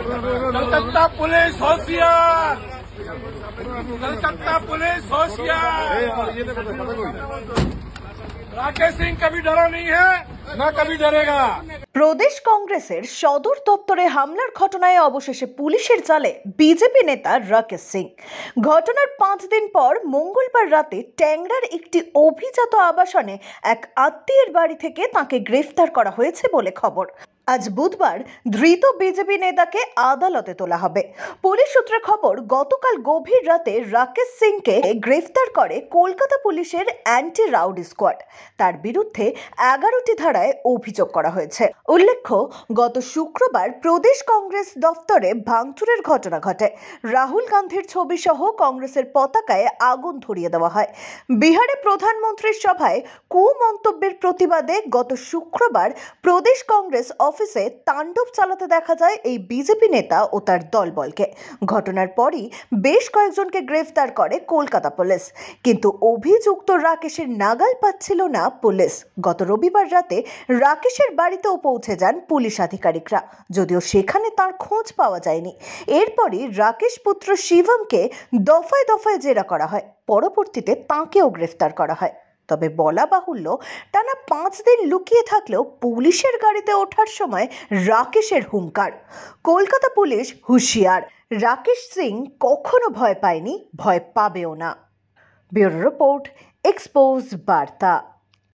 Calcutta police होशियार, Calcutta police होशियार। राकेश सिंह कभी डरा नहीं है, ना कभी डरेगा। প্রদেশ কংগ্রেসের সদর দপ্তরে হামলার ঘটনায় অবশেষে পুলিশের জালে বিজেপি নেতা রাকেশ সিং। ঘটনার 5 দিন পর মঙ্গলবার রাতে ট্যাংরার একটি অভিজাত আবাসনে এক আত্মীয়ের বাড়ি থেকে তাকে গ্রেফতার করা হয়েছে বলে খবর। আজ বুধবার ধৃত বিজেপি নেতাকে আদালতে তোলা হবে। পুলিশ সূত্রে খবর, গতকাল গভীর রাতে রাকেশ সিংকে গ্রেফতার করে কলকাতা পুলিশের অ্যান্টি রাউডি স্কোয়াড। তার বিরুদ্ধে 11টি ধারায় অভিযোগ করা হয়েছে। উল্লেখ্য, গত শুক্রবার প্রদেশ কংগ্রেস দফতরে ভাঙচুরের ঘটনা ঘটে। রাহুল গান্ধীর ছবি সহ কংগ্রেসের পতাকায় আগুন ধরিয়ে দেওয়া হয়। বিহারে প্রধানমন্ত্রীর সভায় কুমন্তব্যের প্রতিবাদে গত শুক্রবার প্রদেশ কংগ্রেস অফিসে তাণ্ডব চালাতে দেখা যায় এই বিজেপি নেতা ও তার দলবলকে। ঘটনার পরই বেশ কয়েকজনকে গ্রেফতার করে কলকাতা পুলিশ, কিন্তু অভিযুক্ত রাকেশের নাগাল পাচ্ছিল না পুলিশ। গত রবিবার রাতে রাকেশের বাড়িতেও পৌঁছে যান পুলিশ আধিকারিকরা, যদিও সেখানে তার খোঁজ পাওয়া যায়নি। এরপরই রাকেশ পুত্র শিবমকে দফায় দফায় জেরা করা হয়। পরবর্তীতে তাঁকেও গ্রেফতার করা হয়। তবে বলা বাহুল্য, টানা 5 দিন লুকিয়ে থাকলেও পুলিশের গাড়িতে ওঠার সময় রাকেশের হুঙ্কার। কলকাতা পুলিশ হুঁশিয়ার, রাকেশ সিং কখনো ভয় পায়নি, ভয় পাবেও না। ব্যুরো রিপোর্ট, এক্সপোজ বার্তা।